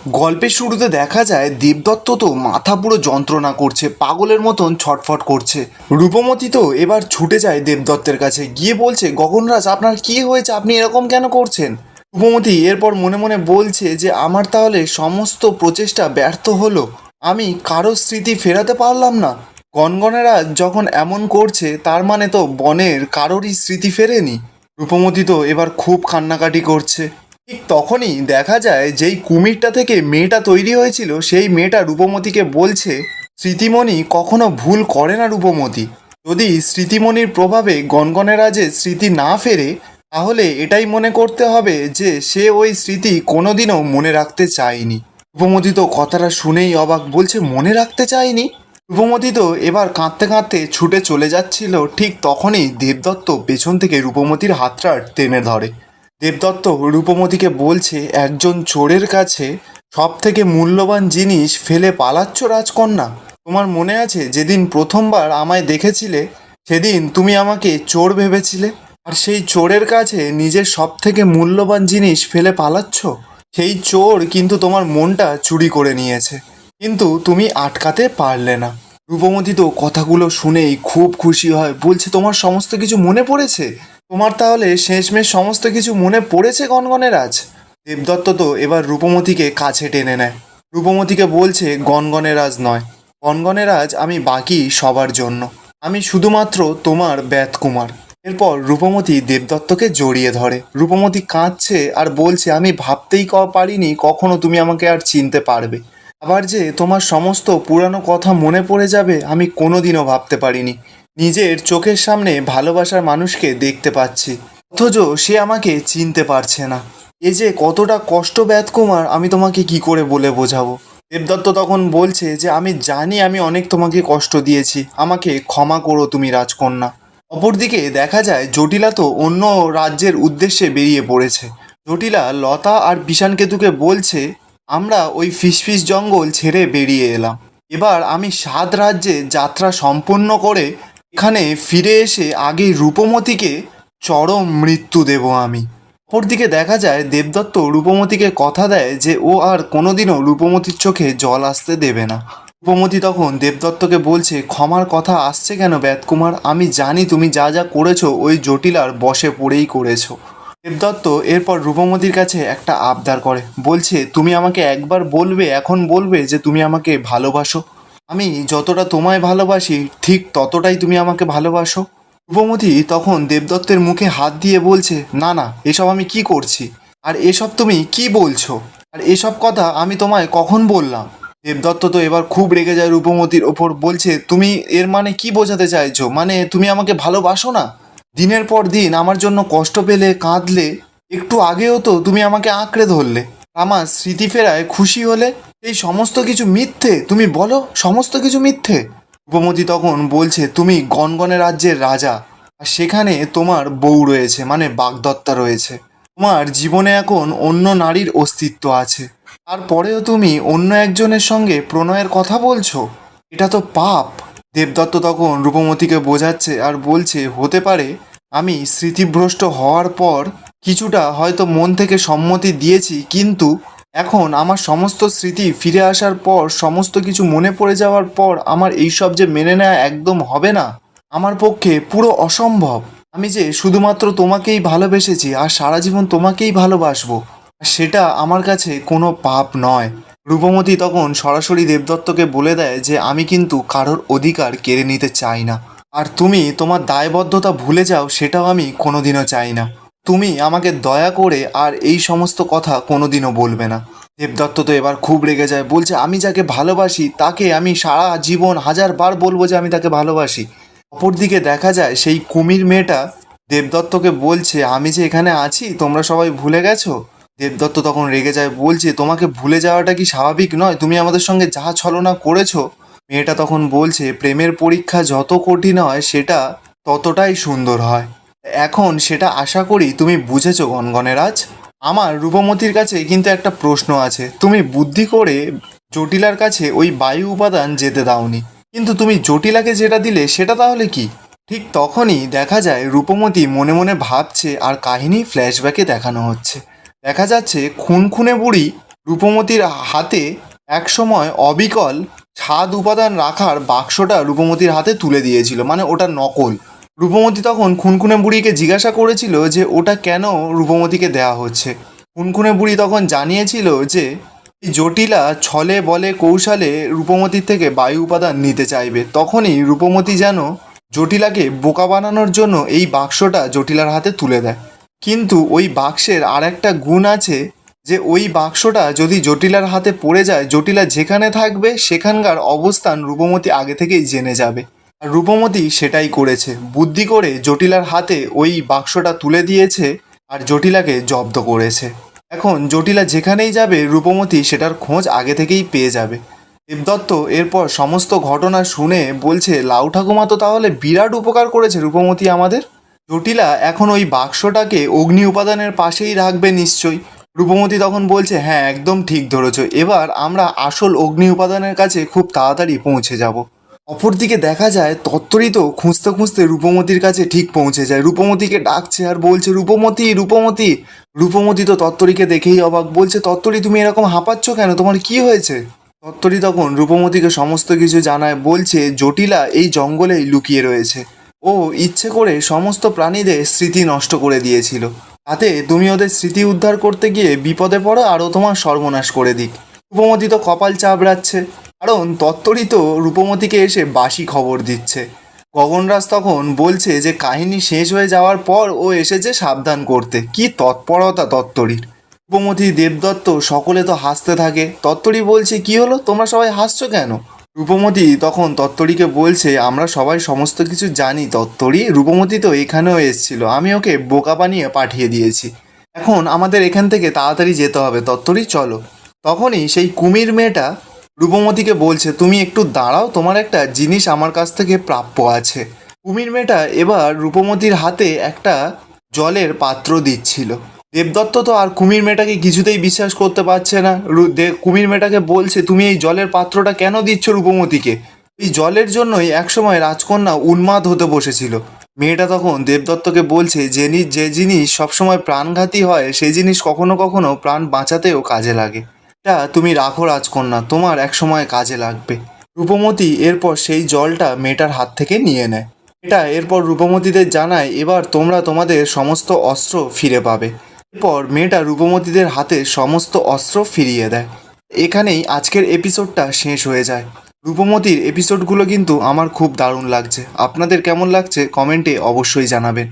গল্পের শুরুতে দেখা যায় দেবদত্ত তো মাথা পুরো যন্ত্রণা করছে, পাগলের মতন ছটফট করছে। রূপমতি তো এবার ছুটে যায় দেবদত্তের কাছে, গিয়ে বলছে, গগনরাজ আপনার কি হয়েছে, আপনি এরকম কেন করছেন? রূপমতি এরপর মনে মনে বলছে যে আমার তাহলে সমস্ত প্রচেষ্টা ব্যর্থ হলো, আমি কারো স্মৃতি ফেরাতে পারলাম না। গনগনেরা যখন এমন করছে তার মানে তো বনের কারোরই স্মৃতি ফেরেনি। রূপমতি তো এবার খুব কান্নাকাটি করছে। ঠিক তখনই দেখা যায় যেই কুমিরটা থেকে মেয়েটা তৈরি হয়েছিল সেই মেয়েটা রূপমতিকে বলছে, স্মৃতিমণি কখনো ভুল করে না রূপমতি। যদি স্মৃতিমণির প্রভাবে গনগনেরাজের স্মৃতি না ফেরে তাহলে এটাই মনে করতে হবে যে সে ওই স্মৃতি কোনোদিনও মনে রাখতে চায়নি। রূপমতি তো কথাটা শুনেই অবাক, বলছে মনে রাখতে চায়নি? রূপমতি তো এবার কাঁদতে কাঁদতে ছুটে চলে যাচ্ছিল। ঠিক তখনই দেবদত্ত পেছন থেকে রূপমতির হাতটা টেনে ধরে। দেবদত্ত রূপমতিকে বলছে, একজন চোরের কাছে সব থেকে মূল্যবান জিনিস ফেলে পালাচ্ছ রাজকন্যা? তোমার মনে আছে যেদিন প্রথমবার আমায় দেখেছিলে সেদিন তুমি আমাকে চোর ভেবেছিলে, আর সেই চোরের কাছে নিজের সব থেকে মূল্যবান জিনিস ফেলে পালাচ্ছ? সেই চোর কিন্তু তোমার মনটা চুরি করে নিয়েছে, কিন্তু তুমি আটকাতে পারলে না। রূপমতি তো কথাগুলো শুনেই খুব খুশি হয়, বলছে তোমার সমস্ত কিছু মনে পড়েছে? তোমার তাহলে শেষমেশ সমস্ত কিছু মনে পড়েছে গনগনেরাজ? দেবদত্ত তো এবার রূপমতিকে কাছে টেনে নেয়। রূপমতিকে বলছে, গনগনেরাজ নয়, গনগনেরাজ আমি বাকি সবার জন্য, আমি শুধুমাত্র তোমার ব্যাতকুমার। এরপর রূপমতি দেবদত্তকে জড়িয়ে ধরে। রূপমতি কাঁদছে আর বলছে, আমি ভাবতেই পারিনি কখনো তুমি আমাকে আর চিনতে পারবে, আবার যে তোমার সমস্ত পুরানো কথা মনে পড়ে যাবে আমি কোনোদিনও ভাবতে পারিনি। নিজের চোখের সামনে ভালোবাসার মানুষকে দেখতে পাচ্ছি, অথচ সে আমাকে চিনতে পারছে না। এ যে কতটা কষ্ট ব্যাতকুমার, আমি তোমাকে কি করে বলে বোঝাবো? দেবদত্ত তখন বলছে যে আমি জানি আমি অনেক তোমাকে কষ্ট দিয়েছি, আমাকে ক্ষমা করো তুমি রাজকন্যা। অপরদিকে দেখা যায় জটিলা তো অন্য রাজ্যের উদ্দেশ্যে বেরিয়ে পড়েছে। জটিলা লতা আর বিষাণকেতুকে বলছে, আমরা ওই ফিসফিস জঙ্গল ছেড়ে বেরিয়ে এলাম, এবার আমি 7 রাজ্যে যাত্রা সম্পন্ন করে এখানে ফিরে এসে আগেই রূপমতিকে চরম মৃত্যু দেব আমি। অপরদিকে দেখা যায় দেবদত্ত রূপমতিকে কথা দেয় যে ও আর কোনোদিনও রূপমতির চোখে জল আসতে দেবে না। রূপমতি তখন দেবদত্তকে বলছে, ক্ষমার কথা আসছে কেন ব্যাতকুমার, আমি জানি তুমি যা যা করেছো ওই জটিলার বশে পড়েই করেছো। দেবদত্ত এরপর রূপমতির কাছে একটা আবদার করে, বলছে তুমি আমাকে একবার বলবে, এখন বলবে যে তুমি আমাকে ভালোবাসো? আমি যতটা তোমায় ভালোবাসি ঠিক ততটাই তুমি আমাকে ভালোবাসো? রূপমতি তখন দেবদত্তের মুখে হাত দিয়ে বলছে, না না, এসব আমি কি করছি, আর এসব তুমি কি বলছো, আর এসব কথা আমি তোমায় কখন বললাম? দেবদত্ত তো এবার খুব রেগে যায় রূপমতির ওপর, বলছে তুমি এর মানে কি বোঝাতে চাইছো, মানে তুমি আমাকে ভালোবাসো না? দিনের পর দিন আমার জন্য কষ্ট পেলে, কাঁদলে, একটু আগেও তো তুমি আমাকে আঁকড়ে ধরলে, আমার স্মৃতি ফেরায় খুশি হলে, এই সমস্ত কিছু মিথ্যে, তুমি বলো সমস্ত কিছু মিথ্যে? রূপমতি তখন বলছে, তুমি গনগনে রাজ্যের রাজা, আর সেখানে তোমার বউ রয়েছে, মানে বাগদত্তা রয়েছে, তোমার জীবনে এখন অন্য নারীর অস্তিত্ব আছে, তারপরেও তুমি অন্য একজনের সঙ্গে প্রণয়ের কথা বলছো, এটা তো পাপ। দেবদত্ত তখন রূপমতিকে বোঝাচ্ছে আর বলছে, হতে পারে আমি স্মৃতিভ্রষ্ট হওয়ার পর কিছুটা হয়তো মন থেকে সম্মতি দিয়েছি, কিন্তু এখন আমার সমস্ত স্মৃতি ফিরে আসার পর, সমস্ত কিছু মনে পড়ে যাওয়ার পর আমার এইসব যে মেনে নেওয়া একদম হবে না, আমার পক্ষে পুরো অসম্ভব। আমি যে শুধুমাত্র তোমাকেই ভালোবেসেছি আর সারা জীবন তোমাকেই ভালোবাসবো, আর সেটা আমার কাছে কোনো পাপ নয়। রূপমতি তখন সরাসরি দেবদত্তকে বলে দেয় যে আমি কিন্তু কারোর অধিকার কেড়ে নিতে চাই না, আর তুমি তোমার দায়বদ্ধতা ভুলে যাও সেটাও আমি কোনোদিনও চাই না। তুমি আমাকে দয়া করে আর এই সমস্ত কথা কোনোদিনও বলবে না। দেবদত্ত তো এবার খুব রেগে যায়, বলছে আমি যাকে ভালোবাসি তাকে আমি সারা জীবন 1000 বার বলবো যে আমি তাকে ভালোবাসি। অপরদিকে দেখা যায় সেই কুমির মেয়েটা দেবদত্তকে বলছে, আমি যে এখানে আছি তোমরা সবাই ভুলে গেছো? দেবদত্ত তখন রেগে যায়, বলছে তোমাকে ভুলে যাওয়াটা কি স্বাভাবিক নয়, তুমি আমাদের সঙ্গে যা ছলনা করেছো? মেয়েটা তখন বলছে, প্রেমের পরীক্ষা যত কঠিন হয় সেটা ততটাই সুন্দর হয়, এখন সেটা আশা করি তুমি বুঝেছো গনগনেরাজ। আমার রূপমতির কাছে কিন্তু একটা প্রশ্ন আছে, তুমি বুদ্ধি করে জটিলার কাছে ওই বায়ু উপাদান যেতে দাওনি, কিন্তু তুমি জটিলাকে যেটা দিলে সেটা তাহলে কি? ঠিক তখনই দেখা যায় রূপমতি মনে মনে ভাবছে আর কাহিনী ফ্ল্যাশব্যাকে দেখানো হচ্ছে। দেখা যাচ্ছে খুনখুনে বুড়ি রূপমতির হাতে একসময় অবিকল ছাদ উপাদান রাখার বাক্সটা রূপমতির হাতে তুলে দিয়েছিল, মানে ওটা নকল। রূপমতি তখন খুনখুনে বুড়িকে জিজ্ঞাসা করেছিল যে ওটা কেন রূপমতিকে দেয়া হচ্ছে। খুনখুনে বুড়ি তখন জানিয়েছিল যে এই জটিলা ছলে বলে কৌশলে রূপমতির থেকে বায়ু উপাদান নিতে চাইবে। তখনই রূপমতি যেন জটিলাকে বোকা বানানোর জন্য এই বাক্সটা জটিলার হাতে তুলে দেয়। কিন্তু ওই বাক্সের আর একটা গুণ আছে যে ওই বাক্সটা যদি জটিলার হাতে পড়ে যায়, জটিলা যেখানে থাকবে সেখানকার অবস্থান রূপমতি আগে থেকেই জেনে যাবে। আর রূপমতি সেটাই করেছে, বুদ্ধি করে জটিলার হাতে ওই বাক্সটা তুলে দিয়েছে আর জটিলাকে জব্দ করেছে। এখন জটিলা যেখানেই যাবে রূপমতি সেটার খোঁজ আগে থেকেই পেয়ে যাবে। দেবদত্ত এরপর সমস্ত ঘটনা শুনে বলছে, লাউ ঠাকুমা তো তাহলে বিরাট উপকার করেছে রূপমতি আমাদের। জটিলা এখন ওই বাক্সটাকে অগ্নি উপাদানের পাশেই রাখবে নিশ্চয়ই। রূপমতি তখন বলছে, হ্যাঁ একদম ঠিক ধরেছ, এবার আমরা আসল অগ্নি উপাদানের কাছে খুব তাড়াতাড়ি পৌঁছে যাব। অপরদিকে দেখা যায় তত্তরি তো খুঁজতে খুঁজতে রূপমতির কাছে ঠিক পৌঁছে যায়, রূপমতিকে ডাকছে আর বলছে, রূপমতি রূপমতি। রূপমতি তো তত্তরিকে দেখেই অবাক, বলছে, তত্তরি তুমি এরকম হাঁপাচ্ছ কেন, তোমার কি হয়েছে? তত্তরি তখন রূপমতিকে সমস্ত কিছু জানায়, বলছে জটিলা এই জঙ্গলেই লুকিয়ে রয়েছে, ও ইচ্ছে করে সমস্ত প্রাণীদের স্মৃতি নষ্ট করে দিয়েছিল, তাতে তুমি ওদের স্মৃতি উদ্ধার করতে গিয়ে বিপদে পড়ো আরও তোমার সর্বনাশ করে দিক। রূপমতি তো কপাল চাপড়াচ্ছে, কারণ তত্তরি তো রূপমতিকে এসে বাসি খবর দিচ্ছে। গগনরাজ তখন বলছে যে কাহিনী শেষ হয়ে যাওয়ার পর ও এসেছে সাবধান করতে। কি তৎপরতা তত্তরির! রূপমতি, দেবদত্ত সকলে তো হাসতে থাকে। তত্তরি বলছে, কি হলো, তোমরা সবাই হাসছো কেন? রূপমতি তখন তত্তরিকে বলছে, আমরা সবাই সমস্ত কিছু জানি তত্তরি, রূপমতি তো এখানেও এসেছিল, আমি ওকে বোকা বানিয়ে পাঠিয়ে দিয়েছি। এখন আমাদের এখান থেকে তাড়াতাড়ি যেতে হবে তত্তরি, চলো। তখনই সেই কুমির মেয়েটা রূপমতিকে বলছে, তুমি একটু দাঁড়াও, তোমার একটা জিনিস আমার কাছ থেকে প্রাপ্য আছে। কুমির মেয়েটা এবার রূপমতির হাতে একটা জলের পাত্র দিচ্ছিল। দেবদত্ত তো আর কুমির মেয়েটাকে কিছুতেই বিশ্বাস করতে পারছে না। কুমির মেয়েটাকে বলছে, তুমি এই জলের পাত্রটা কেন দিচ্ছ রূপমতিকে? এই জলের জন্যই একসময় রাজকন্যা উন্মাদ হতে বসেছিল। মেয়েটা তখন দেবদত্তকে বলছে, যে জিনিস সবসময় প্রাণঘাতী হয় সেই জিনিস কখনো কখনো প্রাণ বাঁচাতেও কাজে লাগে। এটা তুমি রাখো রাজকন্যা, তোমার একসময় কাজে লাগবে। রূপমতি এরপর সেই জলটা মেয়েটার হাত থেকে নিয়ে নেয়। এটা এরপর রূপমতিদের জানায়, এবার তোমরা তোমাদের সমস্ত অস্ত্র ফিরে পাবে। এরপর মেয়েটা রূপমতিদের হাতে সমস্ত অস্ত্র ফিরিয়ে দেয়। এখানেই আজকের এপিসোডটা শেষ হয়ে যায়। রূপমতির এপিসোডগুলো কিন্তু আমার খুব দারুণ লাগছে। আপনাদের কেমন লাগছে কমেন্টে অবশ্যই জানাবেন।